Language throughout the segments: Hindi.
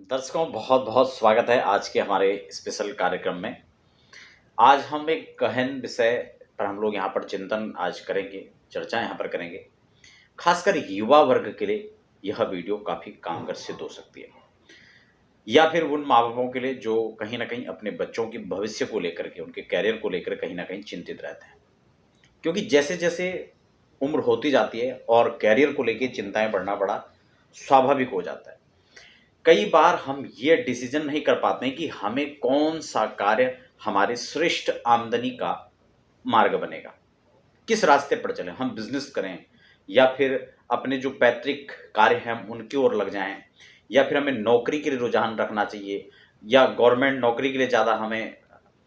दर्शकों, बहुत बहुत स्वागत है आज के हमारे स्पेशल कार्यक्रम में। आज हम एक गहन विषय पर हम लोग यहाँ पर चिंतन आज करेंगे, चर्चा यहाँ पर करेंगे। खासकर युवा वर्ग के लिए यह वीडियो काफ़ी कामगर सिद्ध हो सकती है, या फिर उन माँ बापों के लिए जो कहीं ना कहीं अपने बच्चों के भविष्य को लेकर के, उनके कैरियर को लेकर कहीं ना कहीं चिंतित रहते हैं। क्योंकि जैसे जैसे उम्र होती जाती है और कैरियर को लेकर चिंताएं बढ़ना बड़ा स्वाभाविक हो जाता है। कई बार हम ये डिसीजन नहीं कर पाते हैं कि हमें कौन सा कार्य हमारे श्रेष्ठ आमदनी का मार्ग बनेगा, किस रास्ते पर चलें। हम बिजनेस करें या फिर अपने जो पैतृक कार्य हैं हम उनकी ओर लग जाएं, या फिर हमें नौकरी के लिए रुझान रखना चाहिए, या गवर्नमेंट नौकरी के लिए ज़्यादा हमें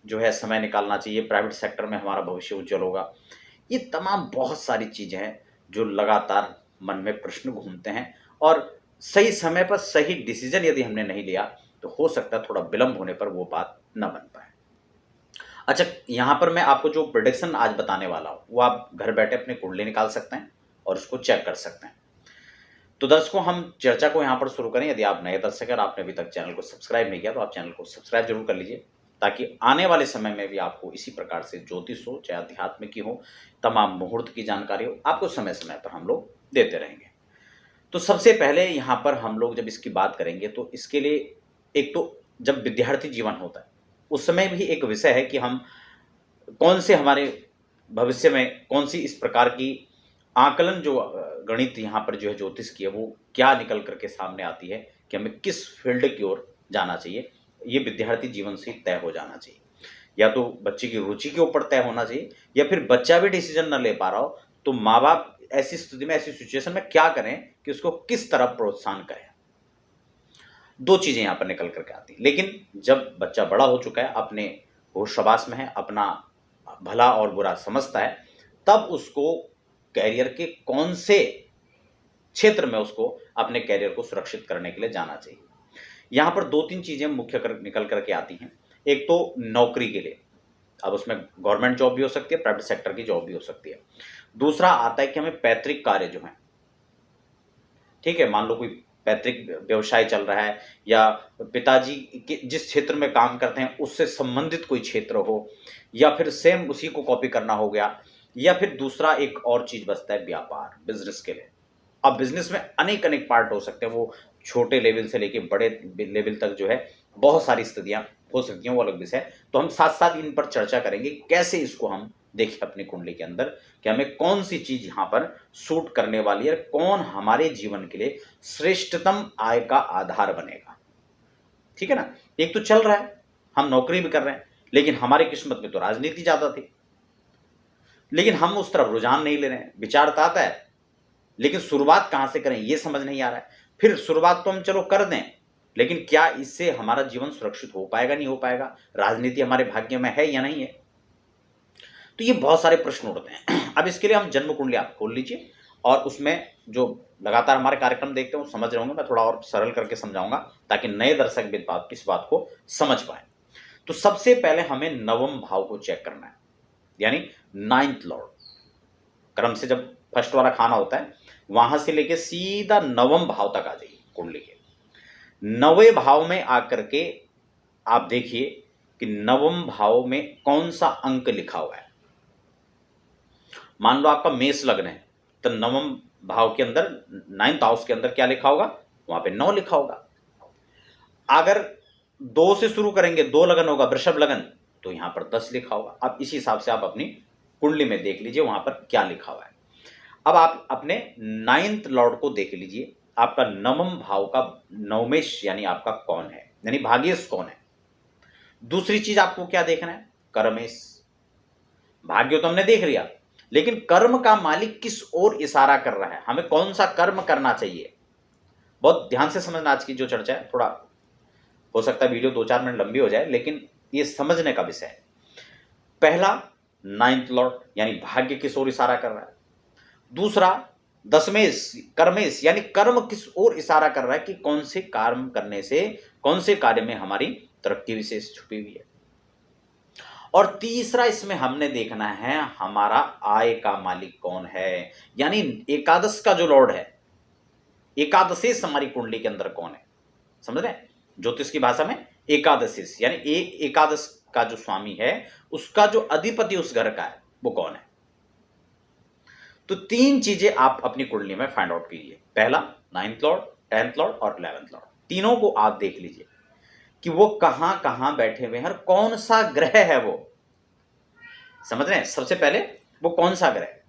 जो है समय निकालना चाहिए, प्राइवेट सेक्टर में हमारा भविष्य उज्जवल होगा। ये तमाम बहुत सारी चीज़ें हैं जो लगातार मन में प्रश्न घूमते हैं, और सही समय पर सही डिसीजन यदि हमने नहीं लिया तो हो सकता है थोड़ा विलंब होने पर वो बात न बन पाए। अच्छा, यहाँ पर मैं आपको जो प्रेडिक्शन आज बताने वाला हूँ वो आप घर बैठे अपनी कुंडली निकाल सकते हैं और उसको चेक कर सकते हैं। तो दर्शकों, हम चर्चा को यहाँ पर शुरू करें। यदि आप नए दर्शक हैं और आपने अभी तक चैनल को सब्सक्राइब नहीं किया तो आप चैनल को सब्सक्राइब जरूर कर लीजिए, ताकि आने वाले समय में भी आपको इसी प्रकार से ज्योतिष हो, चाहे अध्यात्म की हो, तमाम मुहूर्त की जानकारी हो, आपको समय समय पर हम लोग देते रहेंगे। तो सबसे पहले यहाँ पर हम लोग जब इसकी बात करेंगे तो इसके लिए एक तो जब विद्यार्थी जीवन होता है उस समय भी एक विषय है कि हम कौन से हमारे भविष्य में कौन सी इस प्रकार की आकलन जो गणित यहाँ पर जो है ज्योतिष की है वो क्या निकल करके सामने आती है कि हमें किस फील्ड की ओर जाना चाहिए। ये विद्यार्थी जीवन से तय हो जाना चाहिए, या तो बच्चे की रुचि के ऊपर तय होना चाहिए, या फिर बच्चा भी डिसीजन न ले पा रहा हो तो माँ बाप ऐसी स्थिति में, ऐसी सिचुएशन में क्या करें कि उसको किस तरह प्रोत्साहन करें। दो चीजें यहां पर निकल करके आती। लेकिन जब बच्चा बड़ा हो चुका है, अपने होश-हवास में है, अपना भला और बुरा समझता है, तब उसको कैरियर के कौन से क्षेत्र में उसको अपने कैरियर को सुरक्षित करने के लिए जाना चाहिए। यहां पर दो तीन चीजें मुख्य निकल करके आती हैं। एक तो नौकरी के लिए, अब उसमें गवर्नमेंट जॉब भी हो सकती है, प्राइवेट सेक्टर की जॉब भी हो सकती है। दूसरा आता है कि हमें पैतृक कार्य जो है, ठीक है, मान लो कोई पैतृक व्यवसाय चल रहा है, या पिताजी के जिस क्षेत्र में काम करते हैं उससे संबंधित कोई क्षेत्र हो, या फिर सेम उसी को कॉपी करना हो गया, या फिर दूसरा एक और चीज बचता है व्यापार, बिजनेस के लिए। अब बिजनेस में अनेक अनेक पार्ट हो सकते हैं, वो छोटे लेवल से लेके बड़े लेवल तक जो है बहुत सारी स्थितियां हो सकती हैं, वो अलग विषय है। तो हम साथ साथ इन पर चर्चा करेंगे कैसे इसको हम देखें अपनी कुंडली के अंदर कि हमें कौन सी चीज यहाँ पर सूट करने वाली है, कौन हमारे जीवन के लिए श्रेष्ठतम आय का आधार बनेगा। ठीक है ना। एक तो चल रहा है, हम नौकरी भी कर रहे हैं, लेकिन हमारी किस्मत में तो राजनीति ज्यादा थी, लेकिन हम उस तरफ रुझान नहीं ले रहे हैं। विचार तो आता है, लेकिन शुरुआत कहां से करें ये समझ नहीं आ रहा है। फिर शुरुआत तो हम चलो कर दें, लेकिन क्या इससे हमारा जीवन सुरक्षित हो पाएगा, नहीं हो पाएगा, राजनीति हमारे भाग्य में है या नहीं है। तो ये बहुत सारे प्रश्न उठते हैं। अब इसके लिए हम जन्म कुंडली आप खोल लीजिए, और उसमें जो लगातार हमारे कार्यक्रम देखते हैं वो समझ रहे होंगे, मैं थोड़ा और सरल करके समझाऊंगा ताकि नए दर्शक भी इस बात को समझ पाए। तो सबसे पहले हमें नवम भाव को चेक करना है, यानी नाइन्थ लॉर्ड। क्रम से जब फर्स्ट वाला खाना होता है वहां से लेके सीधा नवम भाव तक आ जाइए कुंडली के। नवे भाव में आकर के आप देखिए कि नवम भाव में कौन सा अंक लिखा हुआ है। मान लो आपका मेष लग्न है तो नवम भाव के अंदर, नाइन्थ हाउस के अंदर क्या लिखा होगा, वहां पे 9 लिखा होगा। अगर 2 से शुरू करेंगे, 2 लगन होगा, वृषभ लगन, तो यहां पर 10 लिखा होगा। अब इस हिसाब से आप अपनी कुंडली में देख लीजिए वहां पर क्या लिखा हुआ है। अब आप अपने नाइन्थ लॉर्ड को देख लीजिए, आपका नवम भाव का नवमेश यानी आपका कौन है, यानी भाग्येश कौन है। दूसरी चीज आपको क्या देखना है, कर्मेश। भाग्य तो हमने देख लिया, लेकिन कर्म का मालिक किस ओर इशारा कर रहा है, हमें कौन सा कर्म करना चाहिए। बहुत ध्यान से समझना, आज की जो चर्चा है, थोड़ा हो सकता है वीडियो 2-4 मिनट लंबी हो जाए, लेकिन ये समझने का विषय है। पहला, नाइन्थ लॉर्ड यानी भाग्य किस ओर इशारा कर रहा है। दूसरा, दशमेश कर्मेश यानी कर्म किस ओर इशारा कर रहा है कि कौन से कर्म करने से, कौन से कार्य में हमारी तरक्की विशेष छुपी हुई है। और तीसरा इसमें हमने देखना है हमारा आय का मालिक कौन है, यानी एकादश का जो लॉर्ड है, एकादशेश हमारी कुंडली के अंदर कौन है। समझ रहे हैं, ज्योतिष की भाषा में एकादशीस, यानी एकादश का जो स्वामी है उसका जो अधिपति उस घर का है वो कौन है। तो 3 चीजें आप अपनी कुंडली में फाइंड आउट कीजिए। पहला 9th लॉर्ड, 10th लॉर्ड और 11th लॉर्ड, तीनों को आप देख लीजिए कि वो कहां कहां बैठे हुए हैं और कौन सा ग्रह है वो। समझ रहे हैं? सबसे पहले वो कौन सा ग्रह है,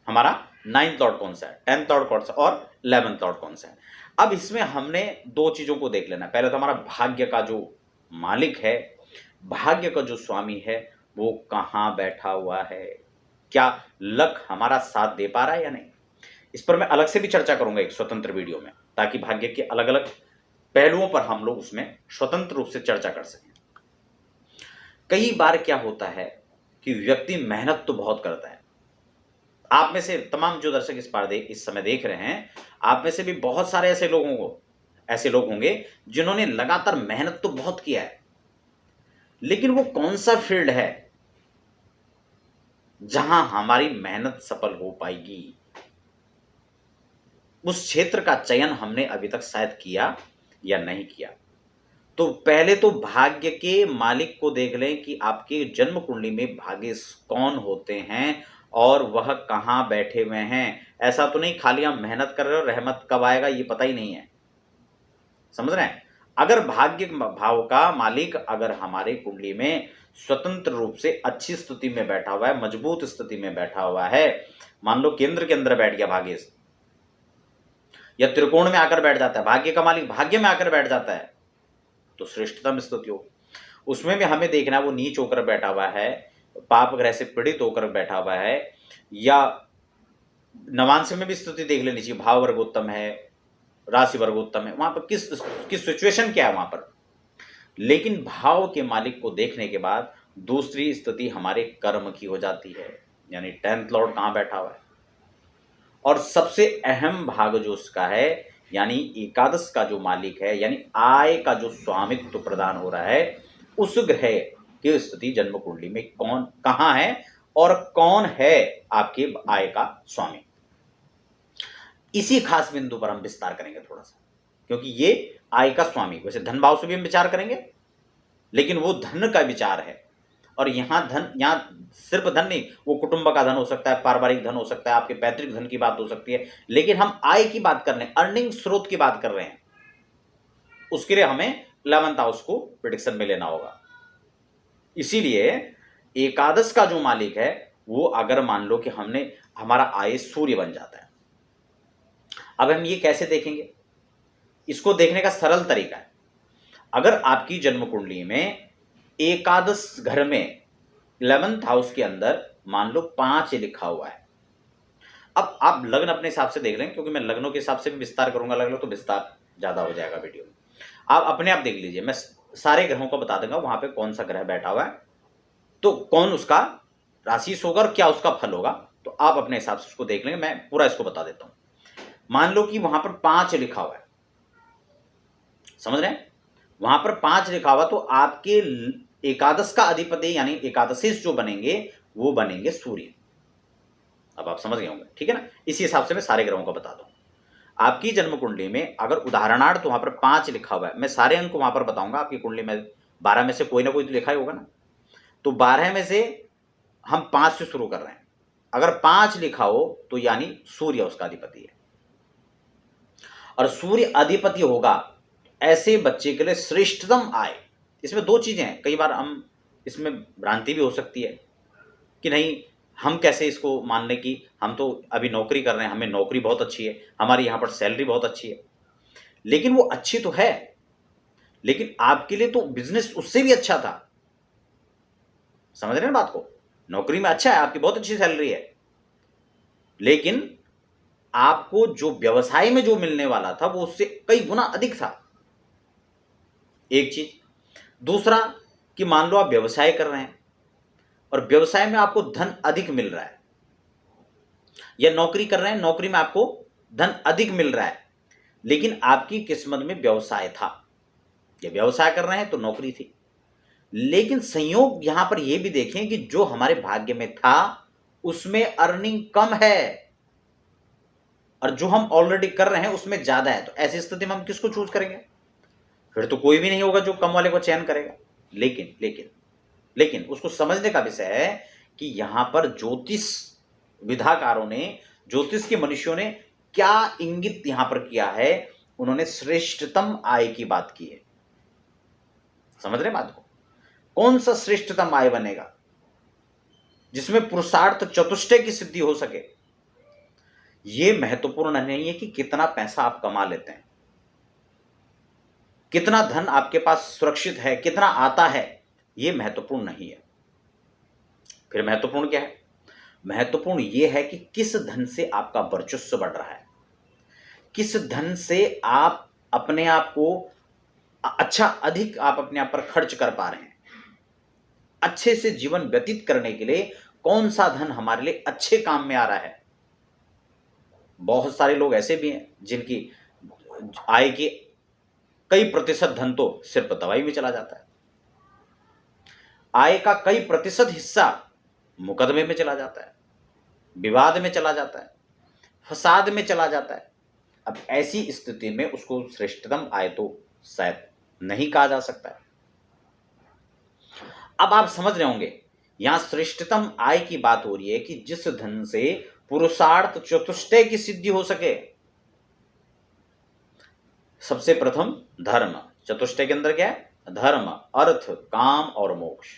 हमारा 9th लॉर्ड कौन सा है, 10th लॉर्ड कौन सा और 11th लॉर्ड कौन सा है। अब इसमें हमने 2 चीजों को देख लेना। पहले तो हमारा भाग्य का जो मालिक है, भाग्य का जो स्वामी है वो कहां बैठा हुआ है, क्या लक हमारा साथ दे पा रहा है या नहीं। इस पर मैं अलग से भी चर्चा करूंगा एक स्वतंत्र वीडियो में, ताकि भाग्य के अलग अलग पहलुओं पर हम लोग उसमें स्वतंत्र रूप से चर्चा कर सकें। कई बार क्या होता है कि व्यक्ति मेहनत तो बहुत करता है। आप में से तमाम जो दर्शक इस समय देख रहे हैं, आप में से भी बहुत सारे ऐसे लोग होंगे जिन्होंने लगातार मेहनत तो बहुत किया है, लेकिन वो कौन सा फील्ड है जहां हमारी मेहनत सफल हो पाएगी, उस क्षेत्र का चयन हमने अभी तक शायद किया या नहीं किया। तो पहले तो भाग्य के मालिक को देख लें कि आपके जन्म कुंडली में भाग्य कौन होते हैं और वह कहां बैठे हुए हैं। ऐसा तो नहीं खाली आप मेहनत कर रहे हो, रहमत कब आएगा ये पता ही नहीं है। समझ रहे हैं? अगर भाग्य भाव का मालिक अगर हमारे कुंडली में स्वतंत्र रूप से अच्छी स्थिति में बैठा हुआ है, मजबूत स्थिति में बैठा हुआ है, मान लो केंद्र के अंदर बैठ गया भाग्य, या त्रिकोण में आकर बैठ जाता है, भाग्य का मालिक भाग्य में आकर बैठ जाता है, तो श्रेष्ठतम स्थिति हो। उसमें भी हमें देखना वो नीच होकर बैठा हुआ है, पाप ग्रह से पीड़ित होकर बैठा हुआ है, या नवांश में भी स्थिति देख लेनी चाहिए, भाव वर्गोत्तम है, राशि वर्गोत्तम है, वहां पर किस सिचुएशन क्या है वहां पर। लेकिन भाव के मालिक को देखने के बाद दूसरी स्थिति हमारे कर्म की हो जाती है, यानी 10th लॉर्ड कहां बैठा हुआ है। और सबसे अहम भाग जो उसका है, यानी एकादश का जो मालिक है, यानी आय का जो स्वामित्व प्रदान हो रहा है, उस ग्रह की स्थिति जन्म कुंडली में कौन कहां है और कौन है आपके आय का स्वामी। इसी खास बिंदु पर हम विस्तार करेंगे थोड़ा सा, क्योंकि ये आय का स्वामी, वैसे धन भाव से भी हम विचार करेंगे, लेकिन वो धन का विचार है। और यहाँ सिर्फ धन नहीं, वो कुटुंब का धन हो सकता है, पारिवारिक धन हो सकता है, आपके पैतृक धन की बात हो सकती है, लेकिन हम आय की बात कर रहे हैं, अर्निंग स्रोत की बात कर रहे हैं। उसके लिए हमें 11th हाउस को प्रेडिक्शन में लेना होगा। इसीलिए एकादश का जो मालिक है वो अगर मान लो कि हमारा आय सूर्य बन जाता है। अब हम ये कैसे देखेंगे, इसको देखने का सरल तरीका है। अगर आपकी जन्म कुंडली में एकादश घर में 11th हाउस के अंदर मान लो 5 लिखा हुआ है, अब आप लग्न अपने हिसाब से देख लें, क्योंकि मैं लग्नों के हिसाब से भी विस्तार करूंगा, लग्न तो विस्तार ज्यादा हो जाएगा वीडियो में। आप अपने आप देख लीजिए, मैं सारे ग्रहों को बता दूंगा वहां पे कौन सा ग्रह बैठा हुआ है, तो कौन उसका राशि होगा और क्या उसका फल होगा, तो आप अपने हिसाब से उसको देख लेंगे। मैं पूरा इसको बता देता हूं। मान लो कि वहां पर 5 लिखा हुआ है, समझ रहे हैं? वहां पर 5 लिखा हुआ, तो आपके एकादश का अधिपति यानी एकादशीश जो बनेंगे वो बनेंगे सूर्य। अब आप समझ गए होंगे, ठीक है ना? इसी हिसाब से मैं सारे ग्रहों को बता दूं। आपकी जन्म कुंडली में अगर उदाहरणार्थ वहां पर 5 लिखा हुआ है, मैं सारे अंक वहां पर बताऊंगा। आपकी कुंडली में 12 में से कोई ना कोई तो लिखा ही होगा ना, तो 12 में से हम 5 से शुरू कर रहे हैं। अगर 5 लिखा हो तो यानी सूर्य उसका अधिपति है, और सूर्य अधिपति होगा ऐसे बच्चे के लिए श्रेष्ठतम आय। इसमें 2 चीजें हैं, कई बार हम इसमें भ्रांति भी हो सकती है कि नहीं, हम कैसे इसको मान लें कि हम तो अभी नौकरी कर रहे हैं, हमें नौकरी बहुत अच्छी है, हमारी यहाँ पर सैलरी बहुत अच्छी है, लेकिन वो अच्छी तो है, लेकिन आपके लिए तो बिजनेस उससे भी अच्छा था। समझ रहे हैं बात को? नौकरी में अच्छा है, आपकी बहुत अच्छी सैलरी है, लेकिन आपको जो व्यवसाय में जो मिलने वाला था वो उससे कई गुना अधिक था, एक चीज। दूसरा कि मान लो आप व्यवसाय कर रहे हैं और व्यवसाय में आपको धन अधिक मिल रहा है, या नौकरी कर रहे हैं, नौकरी में आपको धन अधिक मिल रहा है, लेकिन आपकी किस्मत में व्यवसाय था, या व्यवसाय कर रहे हैं तो नौकरी थी। लेकिन संयोग यहां पर यह भी देखें कि जो हमारे भाग्य में था उसमें अर्निंग कम है, और जो हम ऑलरेडी कर रहे हैं उसमें ज्यादा है, तो ऐसी स्थिति में हम किसको चूज करेंगे? फिर तो कोई भी नहीं होगा जो कम वाले को चयन करेगा। लेकिन लेकिन लेकिन उसको समझने का विषय है कि यहां पर ज्योतिष विधाकारों ने, ज्योतिष के मनुष्यों ने क्या इंगित यहां पर किया है। उन्होंने श्रेष्ठतम आय की बात की है। समझ रहे बात को? कौन सा श्रेष्ठतम आय बनेगा जिसमें पुरुषार्थ चतुष्टय की सिद्धि हो सके? यह महत्वपूर्ण नहीं है कि कितना पैसा आप कमा लेते हैं, कितना धन आपके पास सुरक्षित है, कितना आता है, यह महत्वपूर्ण नहीं है। फिर महत्वपूर्ण क्या है? महत्वपूर्ण यह है कि किस धन से आपका वर्चस्व बढ़ रहा है, किस धन से आप अपने आप को अच्छा, अधिक आप अपने आप पर खर्च कर पा रहे हैं। अच्छे से जीवन व्यतीत करने के लिए कौन सा धन हमारे लिए अच्छे काम में आ रहा है। बहुत सारे लोग ऐसे भी हैं जिनकी आय के कई प्रतिशत धन तो सिर्फ दवाई में चला जाता है, आय का कई प्रतिशत हिस्सा मुकदमे में चला जाता है, विवाद में चला जाता है, फसाद में चला जाता है। अब ऐसी स्थिति में उसको श्रेष्ठतम आय तो शायद नहीं कहा जा सकता है। अब आप समझ रहे होंगे, यहां श्रेष्ठतम आय की बात हो रही है कि जिस धन से पुरुषार्थ चतुष्टय की सिद्धि हो सके। सबसे प्रथम धर्म, चतुष्टय के अंदर क्या है? धर्म, अर्थ, काम और मोक्ष।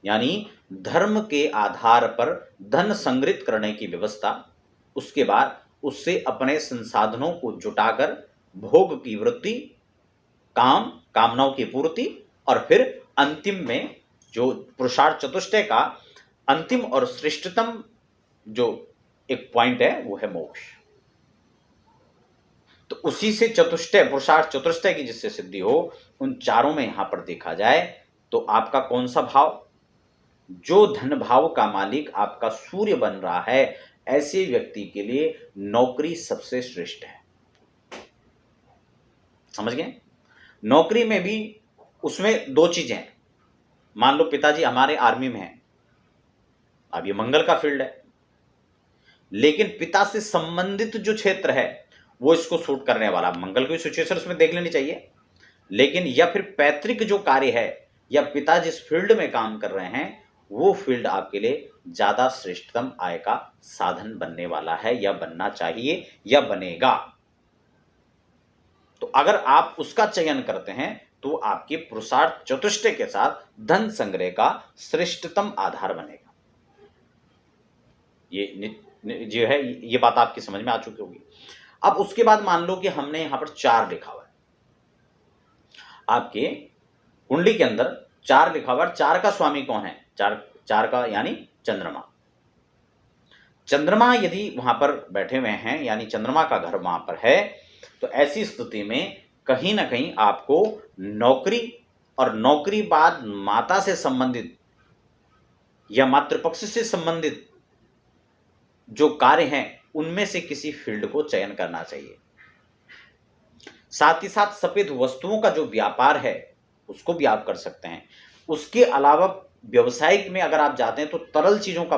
यानी धर्म के आधार पर धन संग्रहित करने की व्यवस्था, उसके बाद उससे अपने संसाधनों को जुटाकर भोग की वृत्ति, काम, कामनाओं की पूर्ति, और फिर अंतिम में जो पुरुषार्थ चतुष्टय का अंतिम और श्रेष्ठतम जो एक पॉइंट है वो है मोक्ष। तो उसी से चतुष्टय, पुरुषार्थ चतुष्टय की जिससे सिद्धि हो, उन चारों में यहां पर देखा जाए तो आपका कौन सा भाव? जो धन भाव का मालिक आपका सूर्य बन रहा है, ऐसे व्यक्ति के लिए नौकरी सबसे श्रेष्ठ है। समझ गए? नौकरी में भी उसमें दो चीजें हैं। मान लो पिताजी हमारे आर्मी में हैं, अब ये मंगल का फील्ड है, लेकिन पिता से संबंधित जो क्षेत्र है वो इसको सूट करने वाला, मंगल की सिचुएशन उसमें देख लेनी चाहिए। लेकिन या फिर पैतृक जो कार्य है या पिता जिस फील्ड में काम कर रहे हैं वो फील्ड आपके लिए ज्यादा श्रेष्ठतम आय का साधन बनने वाला है, या बनना चाहिए, या बनेगा। तो अगर आप उसका चयन करते हैं तो आपके पुरुषार्थ चतुष्टय के साथ धन संग्रह का श्रेष्ठतम आधार बनेगा। ये जो है ये बात आपकी समझ में आ चुकी होगी। अब उसके बाद मान लो कि हमने यहां पर 4 लिखा हुआ है, आपके कुंडली के अंदर 4 लिखा हुआ है। 4 का स्वामी कौन है? 4 का यानी चंद्रमा। चंद्रमा यदि वहां पर बैठे हुए हैं, यानी चंद्रमा का घर वहां पर है, तो ऐसी स्थिति में कहीं ना कहीं आपको नौकरी और नौकरी बाद माता से संबंधित या मातृपक्ष से संबंधित जो कार्य हैं उनमें से किसी फील्ड को चयन करना चाहिए। साथ ही साथ सफेद वस्तुओं का जो व्यापार है उसको भी आप कर सकते हैं। उसके अलावा व्यवसायिक में अगर आप जाते हैं तो तरल चीजों का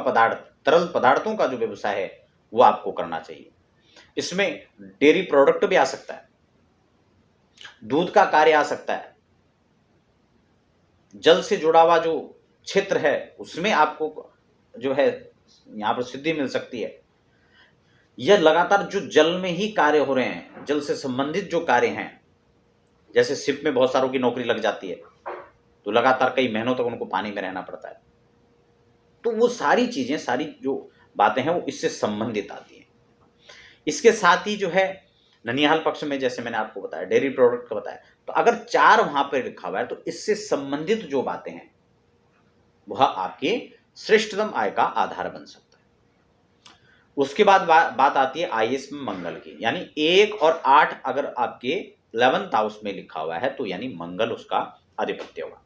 तरल पदार्थों का जो व्यवसाय है वो आपको करना चाहिए। इसमें डेयरी प्रोडक्ट भी आ सकता है, दूध का कार्य आ सकता है, जल से जुड़ा हुआ जो क्षेत्र है उसमें आपको जो है यहां पर सिद्धि मिल सकती है। यह लगातार जो जल में ही कार्य हो रहे हैं, जल से संबंधित जो कार्य हैं, जैसे शिप में बहुत सारों की नौकरी लग जाती है तो लगातार कई महीनों तक उनको पानी में रहना पड़ता है, तो वो सारी चीजें, सारी जो बातें हैं वो इससे संबंधित आती हैं। इसके साथ ही जो है ननिहाल पक्ष में जैसे मैंने आपको बताया, डेयरी प्रोडक्ट का बताया, तो अगर 4 वहां पर लिखा हुआ है तो इससे संबंधित जो बातें हैं वह आपके श्रेष्ठतम आय का आधार बन सकता है। उसके बाद बात आती है आईएएस में मंगल की, यानी 1 और 8 अगर आपके 11th हाउस में लिखा हुआ है तो यानी मंगल उसका आधिपत्य होगा।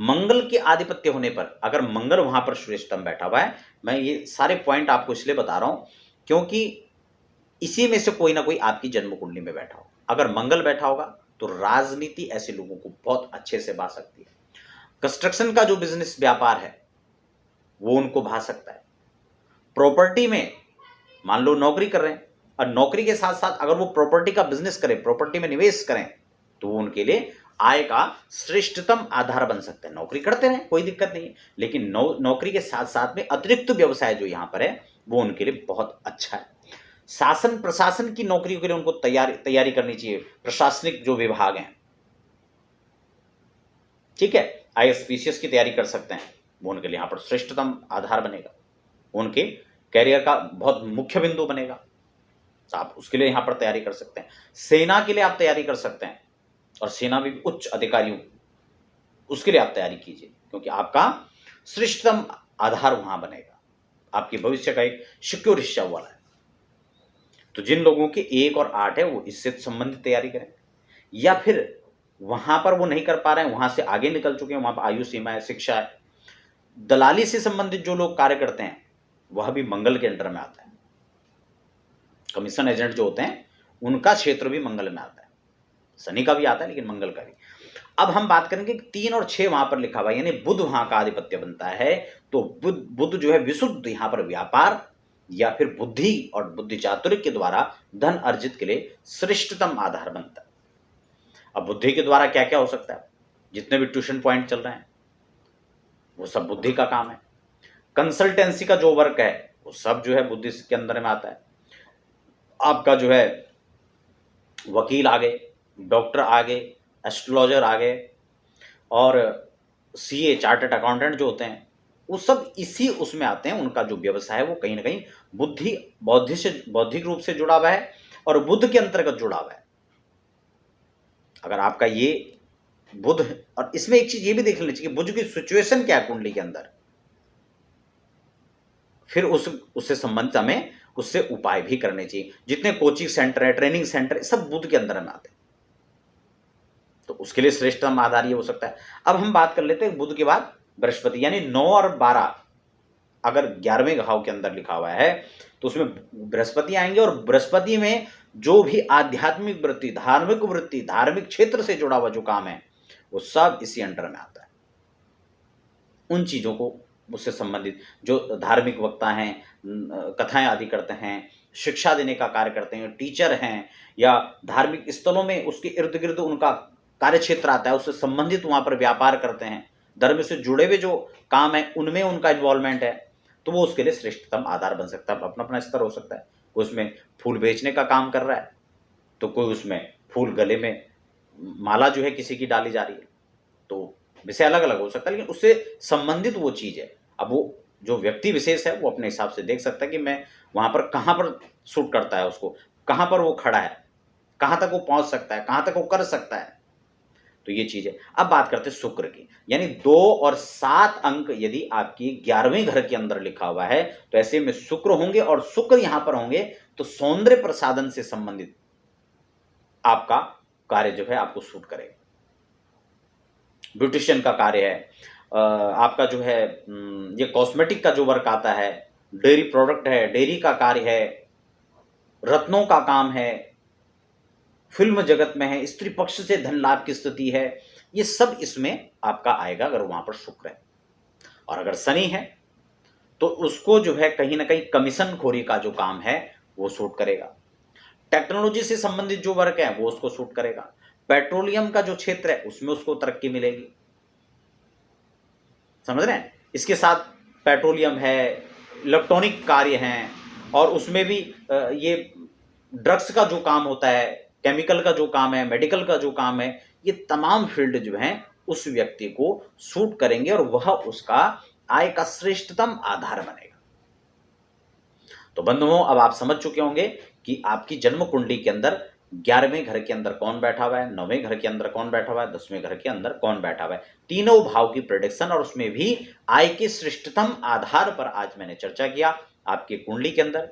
मंगल के आधिपत्य होने पर अगर मंगल वहां पर श्रेष्ठतम बैठा हुआ है, मैं ये सारे पॉइंट आपको इसलिए बता रहा हूं क्योंकि इसी में से कोई ना कोई आपकी जन्म कुंडली में बैठा हो। अगर मंगल बैठा होगा तो राजनीति ऐसे लोगों को बहुत अच्छे से भा सकती है। कंस्ट्रक्शन का जो बिजनेस व्यापार है वो उनको भा सकता है। प्रॉपर्टी में मान लो नौकरी कर रहे हैं और नौकरी के साथ साथ अगर वो प्रॉपर्टी का बिजनेस करें, प्रॉपर्टी में निवेश करें, तो वो उनके लिए आय का श्रेष्ठतम आधार बन सकता है। नौकरी करते रहें, कोई दिक्कत नहीं है, लेकिन नौकरी के साथ साथ में अतिरिक्त व्यवसाय जो यहां पर है वो उनके लिए बहुत अच्छा है। शासन प्रशासन की नौकरियों के लिए उनको तैयारी करनी चाहिए। प्रशासनिक जो विभाग हैं, ठीक है, आईएएस की तैयारी कर सकते हैं, वो उनके लिए यहां पर श्रेष्ठतम आधार बनेगा, उनके कैरियर का बहुत मुख्य बिंदु बनेगा। तो आप उसके लिए यहां पर तैयारी कर सकते हैं। सेना के लिए आप तैयारी कर सकते हैं, और सेना में भी उच्च अधिकारियों, उसके लिए आप तैयारी कीजिए, क्योंकि आपका श्रेष्ठतम आधार वहां बनेगा, आपके भविष्य का एक सिक्योर हिस्सा वाला है। तो जिन लोगों के 1 और 8 है वो इससे संबंधित तैयारी करें, या फिर वहां पर वो नहीं कर पा रहे हैं, वहां से आगे निकल चुके हैं, वहां पर आयु सीमा है, शिक्षा है, दलाली से संबंधित जो लोग कार्य करते हैं वह भी मंगल के अंडर में आता है। कमीशन एजेंट जो होते हैं उनका क्षेत्र भी मंगल में आता है, शनि का भी आता है लेकिन मंगल का भी। अब हम बात करेंगे 3 और 6 वहां पर लिखा हुआ है, यानी बुध वहां का आधिपत्य बनता है। तो बुध जो है विशुद्ध यहां पर व्यापार या फिर बुद्धि और बुद्धि चातुर्य के द्वारा धन अर्जित के लिए श्रेष्ठतम आधार बनता है। अब बुद्धि के द्वारा क्या क्या हो सकता है, जितने भी ट्यूशन पॉइंट चल रहे हैं वो सब बुद्धि का काम है। कंसल्टेंसी का जो वर्क है वो सब जो है बुद्धि के अंदर में आता है। आपका जो है वकील आ गए, डॉक्टर आ गए, एस्ट्रोलॉजर आ गए, और सीए चार्टर्ड अकाउंटेंट जो होते हैं वो सब इसी उसमें आते हैं। उनका जो व्यवसाय है वो कहीं ना कहीं बुद्धि बौद्धिक रूप से जुड़ा हुआ है और बुद्ध के अंतर्गत जुड़ा हुआ है। अगर आपका ये बुध, और इसमें एक चीज ये भी देख लेनी चाहिए कि बुध की सिचुएशन क्या है कुंडली के अंदर, फिर उससे संबंधित हमें उससे उपाय भी करने चाहिए। जितने कोचिंग सेंटर है, ट्रेनिंग सेंटर है, सब बुध के अंदर में आते हैं, तो उसके लिए श्रेष्ठतम आधार ये हो सकता है। अब हम बात कर लेते हैं बुध के बाद बृहस्पति, यानी 9 और 12 अगर 11वें घाव के अंदर लिखा हुआ है तो उसमें बृहस्पति आएंगे, और बृहस्पति में जो भी आध्यात्मिक वृत्ति, धार्मिक क्षेत्र से जुड़ा हुआ जो काम है वो सब इसी अंडर में आता है। उन चीजों को उससे संबंधित जो धार्मिक वक्ता हैं, कथाएं आदि करते हैं, शिक्षा देने का कार्य करते हैं, टीचर हैं, या धार्मिक स्थलों में उसके इर्द गिर्द उनका कार्य क्षेत्र आता है, उससे संबंधित वहां पर व्यापार करते हैं, धर्म से जुड़े हुए जो काम है उनमें उनका इन्वॉल्वमेंट है, तो वो उसके लिए श्रेष्ठतम आधार बन सकता है। अपना अपना स्तर हो सकता है, कोई उसमें फूल बेचने का काम कर रहा है तो कोई उसमें फूल, गले में माला जो है किसी की डाली जा रही है, तो विषय अलग अलग हो सकता है, लेकिन उससे संबंधित वो चीज है। अब वो जो व्यक्ति विशेष है वो अपने हिसाब से देख सकता है कि मैं वहां पर कहां पर शूट करता है, उसको कहां पर वो खड़ा है, कहां तक वो पहुंच सकता है, कहां तक वो कर सकता है, तो ये चीज है। अब बात करते हैं शुक्र की, यानी 2 और 7 अंक यदि आपकी 11वें घर के अंदर लिखा हुआ है तो ऐसे में शुक्र होंगे, और शुक्र यहां पर होंगे तो सौंदर्य प्रसाधन से संबंधित आपका कार्य जो है आपको सूट करेगा। ब्यूटिशियन का कार्य है, आपका जो है ये कॉस्मेटिक का जो वर्क आता है, डेयरी प्रोडक्ट है, डेयरी का कार्य है, रत्नों का काम है, फिल्म जगत में है, स्त्री पक्ष से धन लाभ की स्थिति है, ये सब इसमें आपका आएगा अगर वहां पर शुक्र है। और अगर शनि है तो उसको जो है कहीं ना कहीं कमीशन खोरी का जो काम है वो सूट करेगा। टेक्नोलॉजी से संबंधित जो वर्क है वो उसको सूट करेगा। पेट्रोलियम का जो क्षेत्र है उसमें उसको तरक्की मिलेगी, समझ रहे हैं। इसके साथ पेट्रोलियम है, इलेक्ट्रॉनिक कार्य हैं, और उसमें भी ये ड्रग्स का जो काम होता है, केमिकल का जो काम है, मेडिकल का जो काम है, ये तमाम फील्ड जो हैं उस व्यक्ति को सूट करेंगे, और वह उसका आय का श्रेष्ठतम आधार बनेगा। तो बंधुओं, अब आप समझ चुके होंगे कि आपकी जन्म कुंडली के अंदर 11वें घर के अंदर कौन बैठा हुआ है, 9वें घर के अंदर कौन बैठा हुआ है, 10वें घर के अंदर कौन बैठा हुआ है, तीनों भाव की प्रेडिक्शन, और उसमें भी आय के श्रेष्ठतम आधार पर आज मैंने चर्चा किया। आपकी कुंडली के अंदर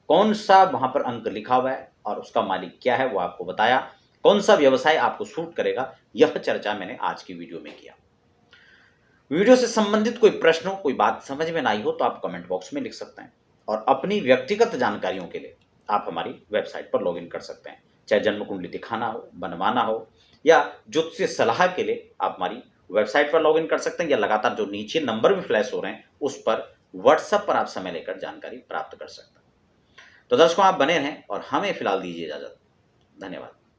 कौन सा वहां पर अंक लिखा हुआ है और उसका मालिक क्या है वो आपको बताया, कौन सा व्यवसाय आपको सूट करेगा, यह चर्चा मैंने आज की वीडियो में किया। वीडियो से संबंधित कोई प्रश्न हो, कोई बात समझ में ना आई हो तो आप कमेंट बॉक्स में लिख सकते हैं, और अपनी व्यक्तिगत जानकारियों के लिए आप हमारी वेबसाइट पर लॉगिन कर सकते हैं। चाहे जन्म कुंडली दिखाना हो, बनवाना हो, या ज्योतिष सलाह के लिए आप हमारी वेबसाइट पर लॉगिन कर सकते हैं, या लगातार जो नीचे नंबर भी फ्लैश हो रहे हैं उस पर व्हाट्सएप पर आप समय लेकर जानकारी प्राप्त कर सकते हैं। तो दर्शकों, आप बने रहें और हमें फिलहाल दीजिए इजाज़त। धन्यवाद।